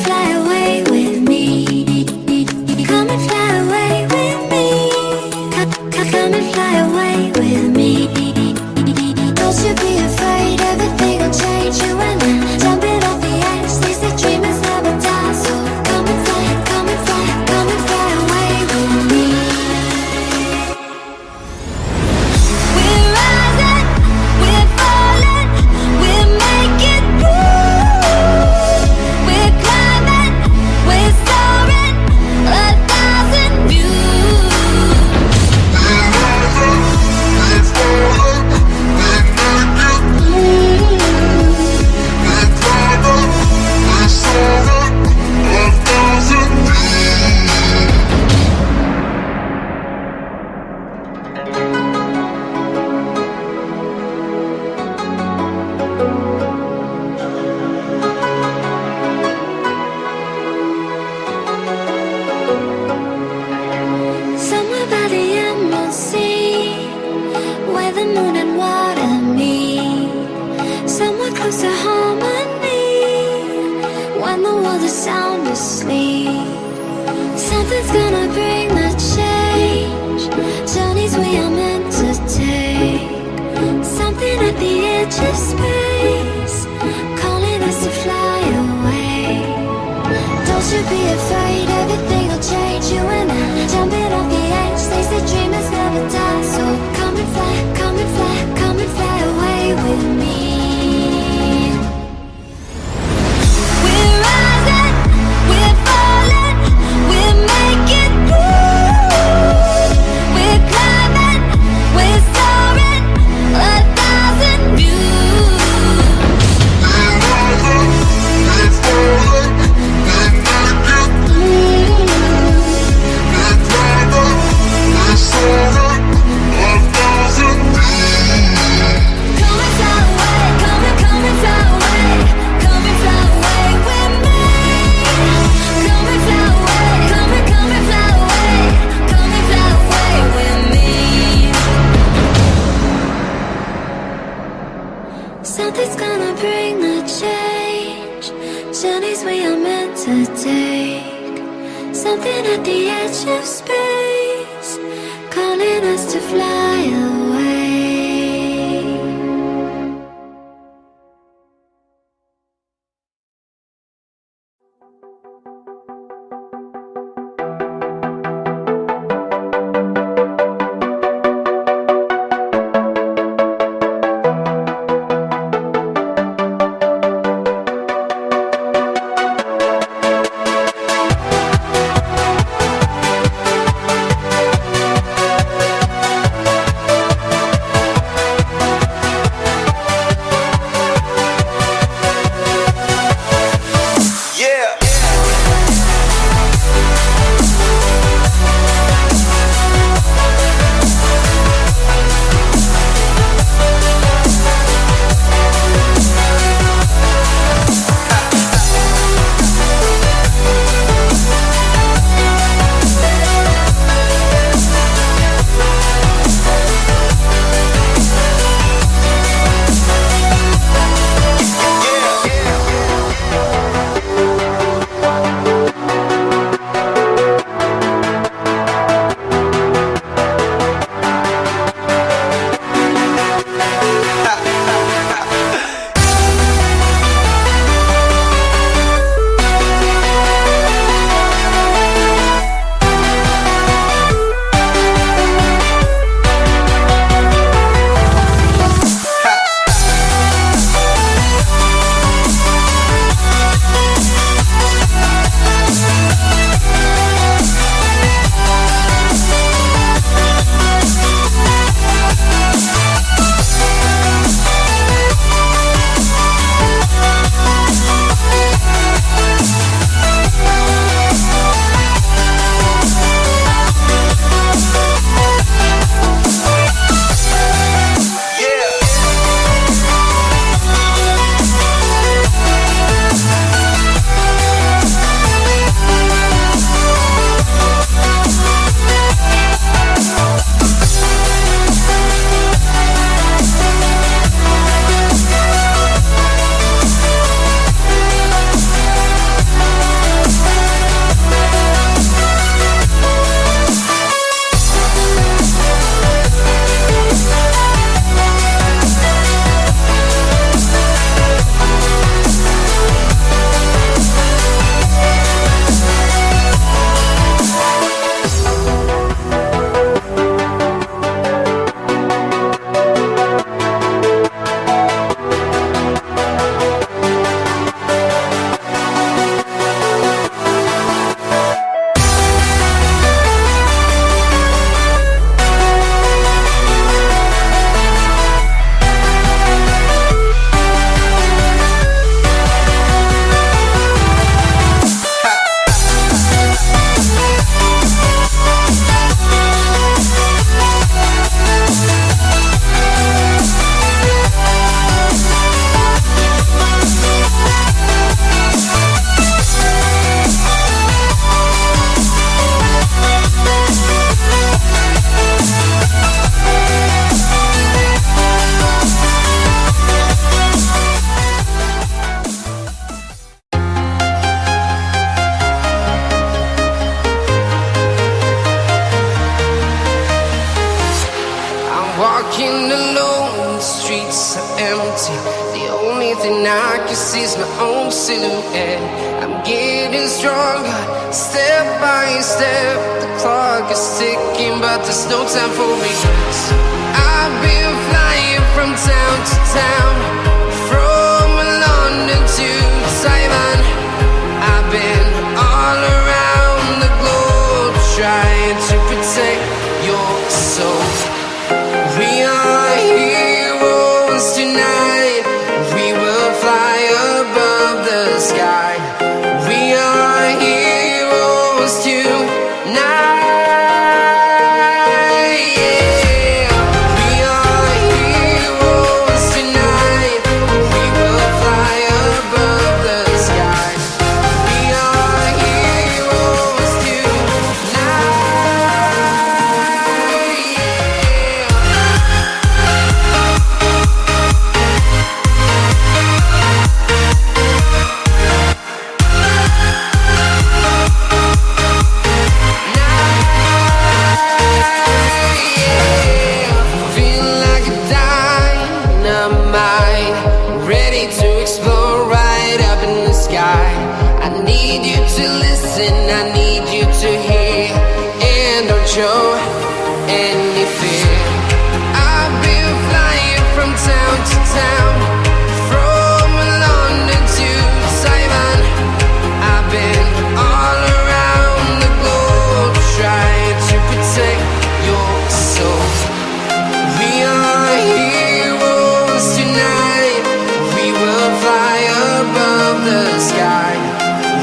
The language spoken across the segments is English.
fly away with me. Come and fly away with me. Come and fly away with me. Don't you be afraid, everything will change. You and I, jumping off the edge. They say dreamers never die, so come and fly, come and fly, come and fly away with me. We're rising, we're falling, we're making moves. We're climbing, we're soaring, 1,000 views. We're rising, we're falling, we're making moves. We're climbing, we're soaring, 1,000 Somewhere by the emerald sea, where the moon and water meet. Somewhere close to harmony, when the world is sound asleep. Something's gonna bring the change, journeys we are meant to take. Something at the edge of space, calling us to fly away. Don't you be afraid, everything will change. You and I, jumping off the edge. They say dreamers never die, so come and fly, come and fly, come and fly away with me. We're rising, we're falling, we're making moves. We're climbing, we're soaring, 1,000 views. We're rising, we're falling, we're making moves. We're climbing, we're soaring, 1,000 views. Come and fly away, come and fly away, come and fly away with me. Come and fly away, come and fly away, come and fly away with me. Something's gonna bring the change, journeys we are meant to take. Something at the edge of space, calling us to fly away. Yeah. and I can see my own silhouette. I'm getting stronger, step by step. The clock is ticking, but there's no time for regrets. I've been flying from town to town, from London to Taiwan. I've been all around the globe, trying to protect your soul. We are heroes tonight. We will fly above the sky. We are heroes tonight. Yeah. We are heroes tonight. We will fly above the sky. We are heroes tonight. Feeling like a dynamite, ready to explode right up in the sky. I need you to listen, I need you to hear, and don't show any fear. I've been flying from town to town, from London to Taiwan. I've been all around the globe, trying to protect your soul. We are heroes tonight. We will fly above the sky.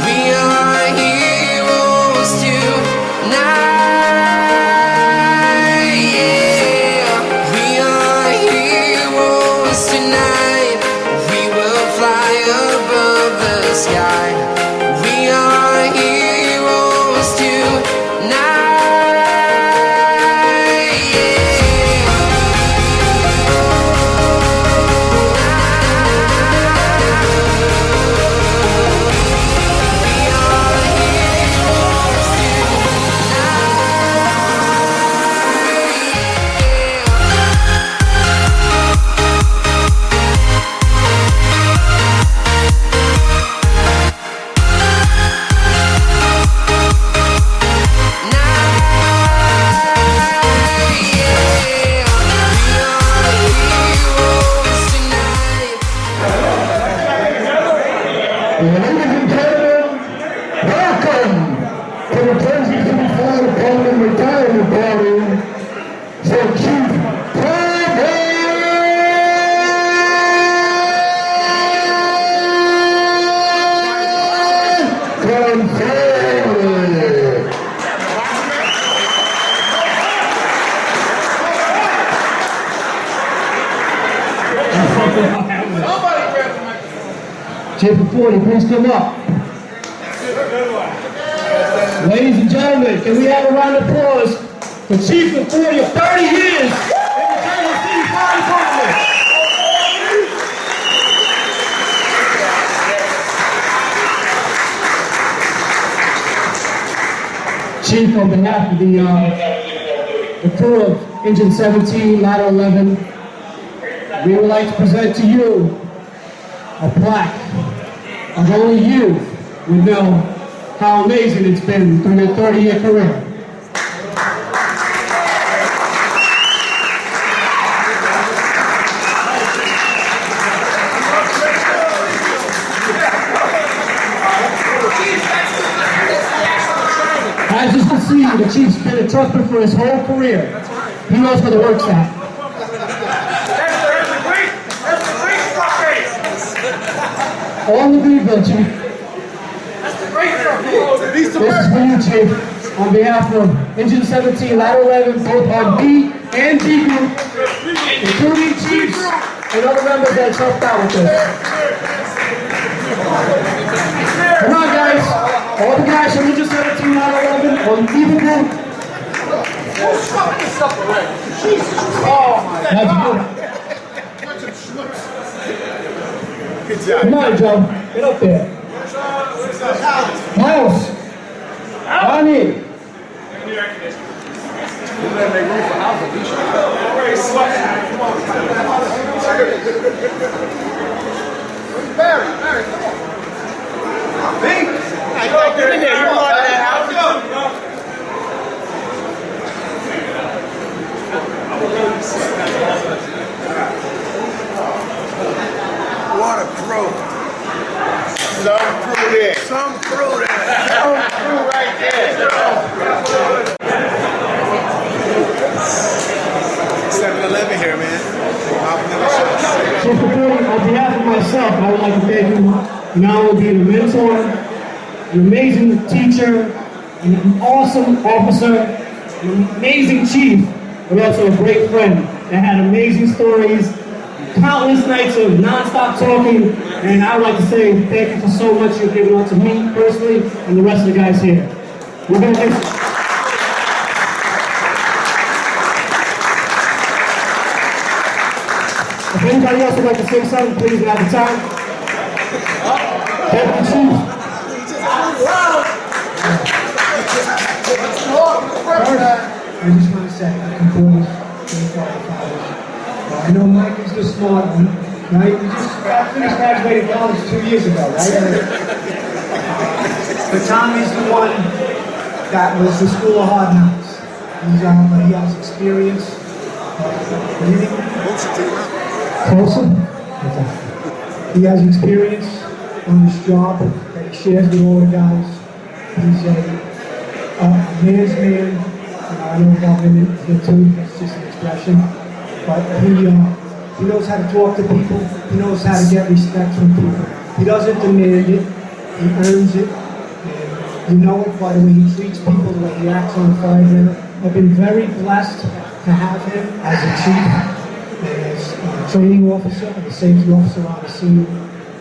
We are heroes tonight. Yeah. We are heroes tonight. We will fly above the sky. We are heroes tonight. Yeah. Ladies and gentlemen, welcome to the 2024 Parliament Retirement Party for Chief Conforti. Chief Conforti, please come up. Ladies and gentlemen, can we have a round of applause for Chief Conforti of 30 years in the Jersey City Fire Department? Chief, on behalf of the crew of Engine 17, Ladder 11, we would like to present to you a plaque of only you would know how amazing it's been through your 30-year career. As you can see, the Chief's been a trucker for his whole career. He knows where the work's at. On the Greenville, Chief. This is for you, Chief. On behalf of Engine 17, Ladder 11, both our B and G group, including Chiefs and other members that have helped out with this. Come on, guys. All the guys from Engine 17, Ladder 11, on either group. That's good. Come on, Joe. Get up there. Miles. Bonnie. Barry, come on. Me? Get in there. You belong to that house. What a crew. Some crew there. Some crew there. Some crew right there. 7-Eleven here, man. So for Cody, on behalf of myself, I would like to thank you not only being a mentor, an amazing teacher, an awesome officer, an amazing chief, but also a great friend that had amazing stories, countless nights of non-stop talking, and I would like to say thank you for so much you've given on to me personally and the rest of the guys here. We're going to get... If anybody else would like to say something, please at the time. Deputy Chief. I just want to say, Conforti, I know Mike is the smart one, right? You just finished graduating college 2 years ago, right? But Tommy's the one that was the school of hard knocks. He has experience. Closer? He has experience on this job that he shares with all the guys. He's a man's man. I don't know about him here too, that's just an expression. But he knows how to talk to people. He knows how to get respect from people. He doesn't demand it. He earns it. And you know it by the way he treats people, the way he acts on the fire dinner. I've been very blessed to have him as a chief. As a training officer and a safety officer on the scene.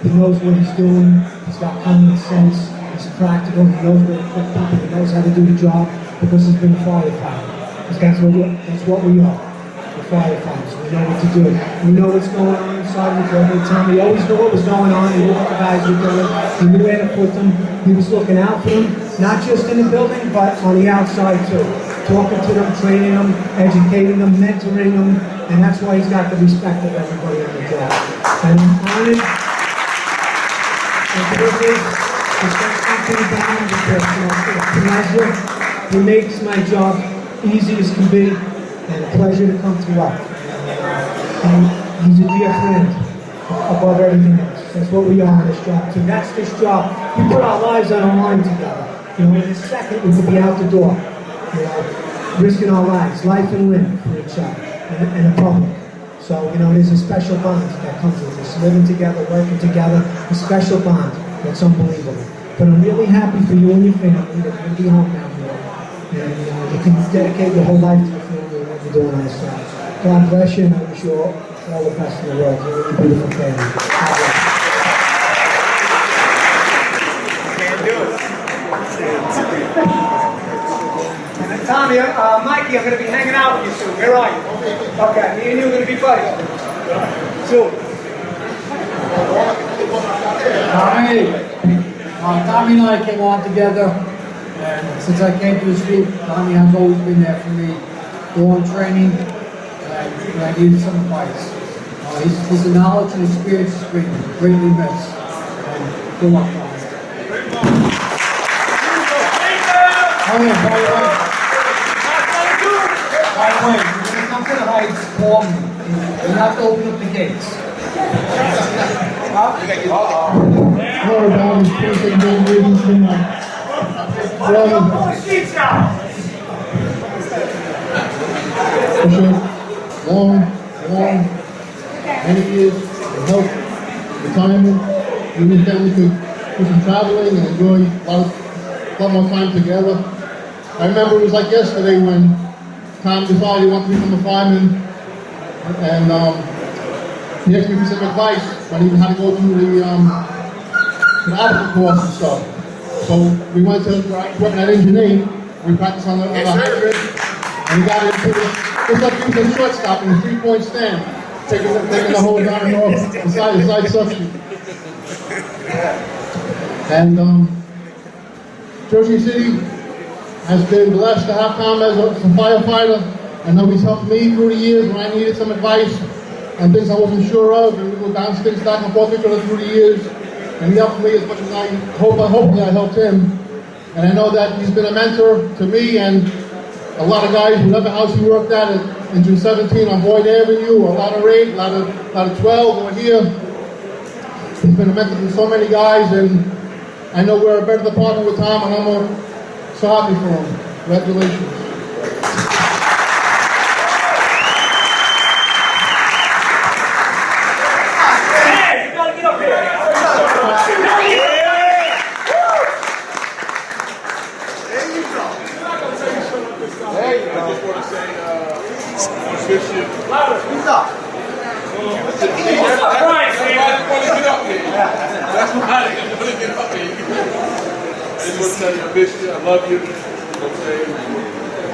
He knows what he's doing, he's got common sense, he's practical, he knows where to put people, he knows how to do the job because he's been a firefighter. Because that's what we are, we're firefighters. We know what to do. We know what's going on inside of the building. We always knew what was going on, he knew what the guys were doing, he knew where to put them, he was looking out for them, not just in the building, but on the outside too. Talking to them, training them, educating them, mentoring them, and that's why he's got the respect of everybody on the job. And I'm honored and privileged to spend something down because it's a pleasure. He makes my job easy as can be and a pleasure to come to work. And he's a dear friend above everything else. That's what we are on this job too. That's this job. We put our lives on the line together. You know, in a second we could be out the door. You know, risking our lives, life and limb for each other and the public. So, you know, there's a special bond that comes with this. Living together, working together, a special bond that's unbelievable. But I'm really happy for you and your family that you'll be home now here. And you can dedicate your whole life to your family and what you're doing on this side. God bless you and I wish you all the best in the world. You're a really beautiful family. God bless. Tommy, Mikey, I'm going to be hanging out with you soon. Where are you? Okay, me and you are going to be buddies. Soon. Tommy and I came on together, and since I came to the school, Tommy has always been there for me, during training, and I needed some advice. His knowledge and experience is greatly missed. And good luck, Tommy. By the way, you're going to come to the Heights, call me. You have to open up the gates. Hello, guys. Please take no reasons tonight. Long, many years of health, retirement. You and family could do some traveling and enjoy a lot more time together. I remember it was like yesterday when Tom decided he wanted to become a fireman, and he asked me for some advice on even how to go through the optical course and stuff. So we went to equipment engineering, we practiced on the hybrid, and we got into it, just like using a shortstop in a 3-point stand, taking the whole down off the side substitute. And Jersey City has been blessed to have Tom as a firefighter. I know he's helped me through the years when I needed some advice. on things I wasn't sure of, and we would bounce things back and forth with each other through the years. And he helped me as much as hopefully I helped him. And I know that he's been a mentor to me and a lot of guys, whatever house he worked at in June 17 on Boyd Avenue, or Ladder 8, Ladder 12, or here. He's been a mentor to so many guys, and I know we're a better department with Tom, and I'm so happy for him. Congratulations. I miss you. I love you. You know what I'm saying?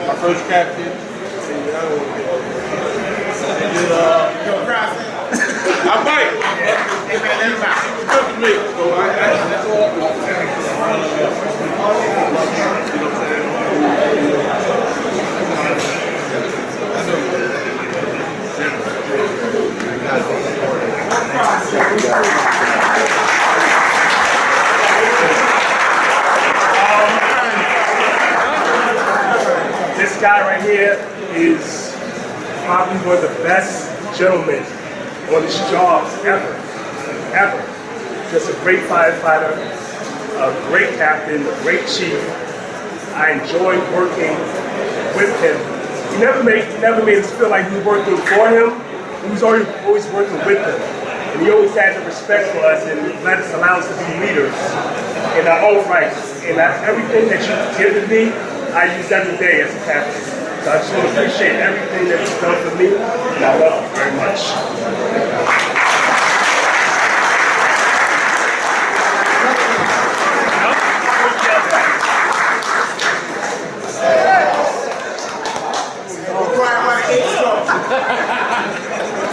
My first captain. And I don't want to get you I might. Hey man, let him out. It's good for me. So that's all I'm going to say. This guy right here is probably one of the best gentlemen on his job ever. Just a great firefighter, a great captain, a great chief. I enjoyed working with him. He never made us feel like we were working for him. He was always working with him. And he always had the respect for us and allow us to be leaders in our own rights. And everything that you've given me, I use every day as a captain. So I just want to appreciate everything that you've done for me, and I love you very much.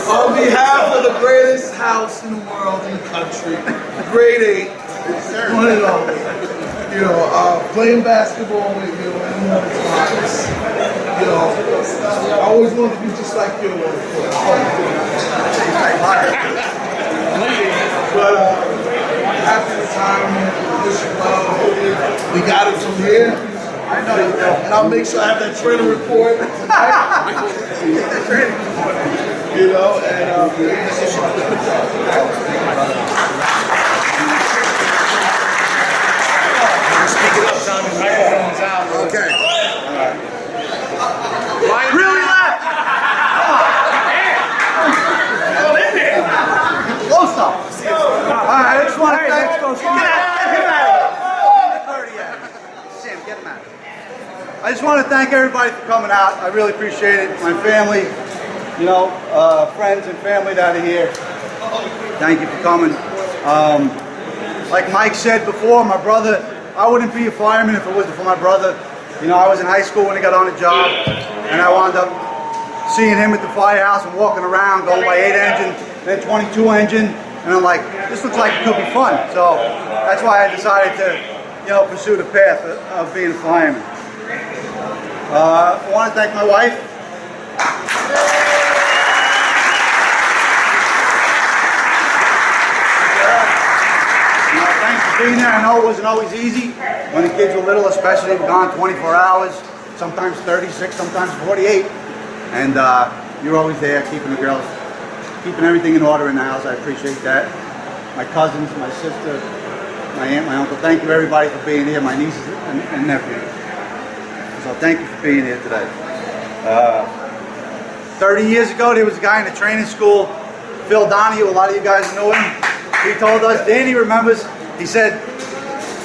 On behalf of the greatest house in the world, in the country, grade 8, one and all. You know, playing basketball with you and all the times. You know, I always wanted to be just like you. But after the time, we got it from here. I know, and I'll make sure I have that training report tonight. You know, and Speak it up, Tommy. Microphone's out. okay. Really loud! Close up. All right, I just want to thank. Get him out of here. Sam, get him out. I just want to thank everybody for coming out. I really appreciate it. My family, you know, friends and family that are here. Thank you for coming. Like Mike said before, my brother, I wouldn't be a fireman if it wasn't for my brother. You know, I was in high school when he got on the job, and I wound up seeing him at the firehouse and walking around, going by 8 engine, then 22 engine, and I'm like, this looks like it could be fun. So that's why I decided to, you know, pursue the path of being a fireman. I want to thank my wife. Being there, I know it wasn't always easy when the kids were little, especially. We're gone 24 hours, sometimes 36, sometimes 48. And you're always there keeping the girls, keeping everything in order in the house. I appreciate that. My cousins, my sister, my aunt, my uncle, thank you everybody for being here, my nieces and nephews. So thank you for being here today. 30 years ago, there was a guy in the training school, Phil Donahue, a lot of you guys know him. He told us, Danny remembers, he said,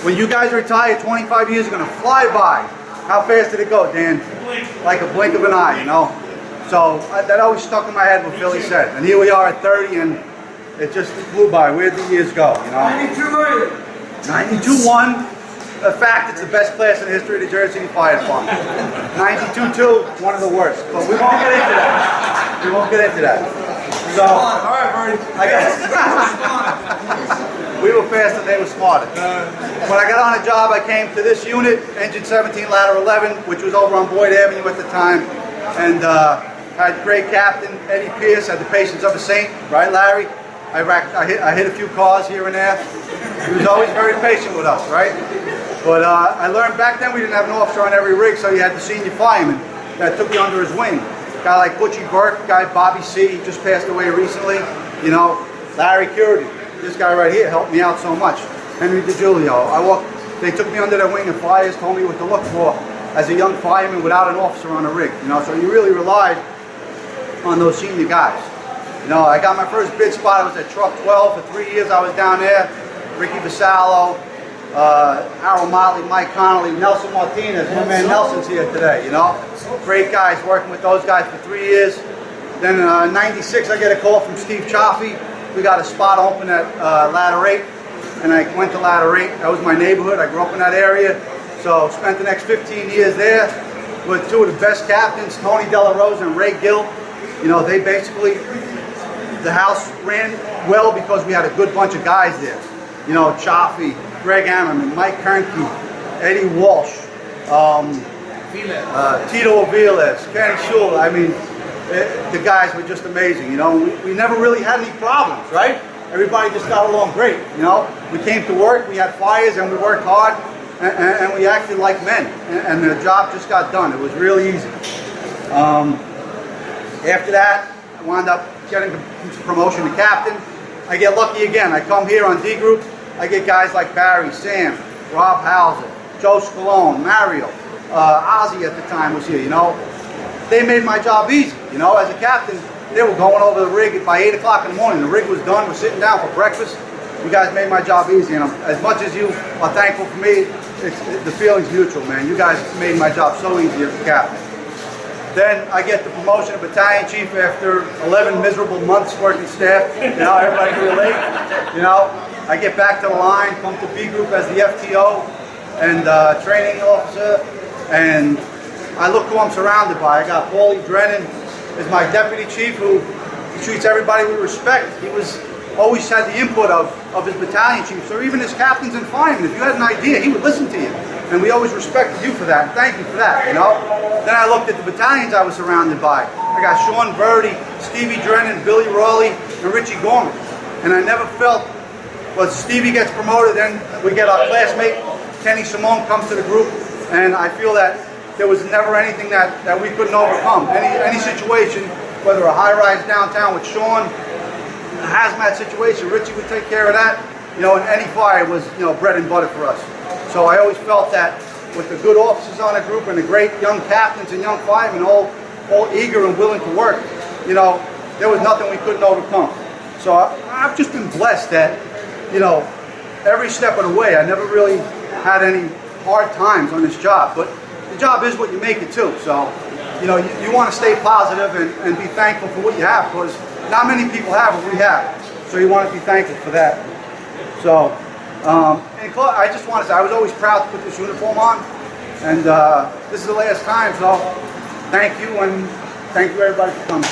when you guys retire, 25 years are going to fly by. How fast did it go, Dan? Like a blink of an eye, you know? So that always stuck in my head what Philly said. And here we are at 30, and it just flew by. Where'd the years go, you know? 92-1. In fact, it's the best class in the history of the Jersey City Fire Department. 92-2, one of the worst. But we won't get into that. We won't get into that. So, all right, Bernie. I guess. We were faster, they were smarter. When I got on the job, I came to this unit, engine 17, ladder 11, which was over on Boyd Avenue at the time. And had great captain, Eddie Pierce, had the patience of a saint, right, Larry? I hit a few cars here and there. He was always very patient with us, right? But I learned back then we didn't have an officer on every rig, so you had the senior fireman that took you under his wing. A guy like Butchie Burke, guy Bobby C, he just passed away recently. You know, Larry Curdy, this guy right here helped me out so much. Henry DiGiulio. They took me under their wing and flyers told me what to look for as a young fireman without an officer on a rig. You know, so you really relied on those senior guys. You know, I got my first bid spot. I was at Truck 12 for 3 years. I was down there. Ricky Vasallo, Harold Motley, Mike Connolly, Nelson Martinez. My man Nelson's here today. You know, great guys. Working with those guys for 3 years. Then in '96, I get a call from Steve Chaffee. We got a spot open at Ladder 8, and I went to Ladder 8. That was my neighborhood. I grew up in that area, so spent the next 15 years there with two of the best captains, Tony Della Rosa and Ray Gill. You know, they basically, the house ran well because we had a good bunch of guys there. You know, Chaffee, Greg Ammerman, Mike Kernke, Eddie Walsh, Tito Aviles, Kenny Shula. I mean, the guys were just amazing. You know, we never really had any problems, right? Everybody just got along great. You know, we came to work, we had fires, and we worked hard, and we acted like men, and the job just got done. It was really easy. After that, I wound up getting promotion to captain. I get lucky again. I come here on D Group. I get guys like Barry, Sam, Rob Hauser, Joe Scalone, Mario, Ozzy at the time was here. You know, they made my job easy. You know, as a captain, they were going over the rig by 8 o'clock in the morning. The rig was done. We're sitting down for breakfast. You guys made my job easy, and as much as you are thankful for me, the feeling's mutual, man. You guys made my job so easy as a captain. Then I get the promotion of battalion chief after 11 miserable months working staff. You know, everybody can relate. You know, I get back to the line, come to B Group as the FTO and training officer, and I look who I'm surrounded by. I got Paulie Drennan as my deputy chief, who treats everybody with respect. He always had the input of his battalion chiefs, or even his captains and firemen. If you had an idea, he would listen to you. And we always respected you for that. Thank you for that, you know. Then I looked at the battalions I was surrounded by. I got Sean Verdi, Stevie Drennan, Billy Rawley, and Richie Gorman. And I never felt, well, Stevie gets promoted, then we get our classmate, Kenny Simone, comes to the group, and I feel that there was never anything that we couldn't overcome. Any situation, whether a high-rise downtown with Sean, a hazmat situation, Richie would take care of that. You know, and any fire was, you know, bread and butter for us. So I always felt that with the good officers on the group and the great young captains and young firemen, all eager and willing to work, you know, there was nothing we couldn't overcome. So I've just been blessed that, you know, every step of the way, I never really had any hard times on this job. But the job is what you make it too. So, you know, you want to stay positive and be thankful for what you have, because not many people have what we have. So you want to be thankful for that. So, and I just want to say, I was always proud to put this uniform on, and this is the last time, so thank you, and thank you everybody for coming.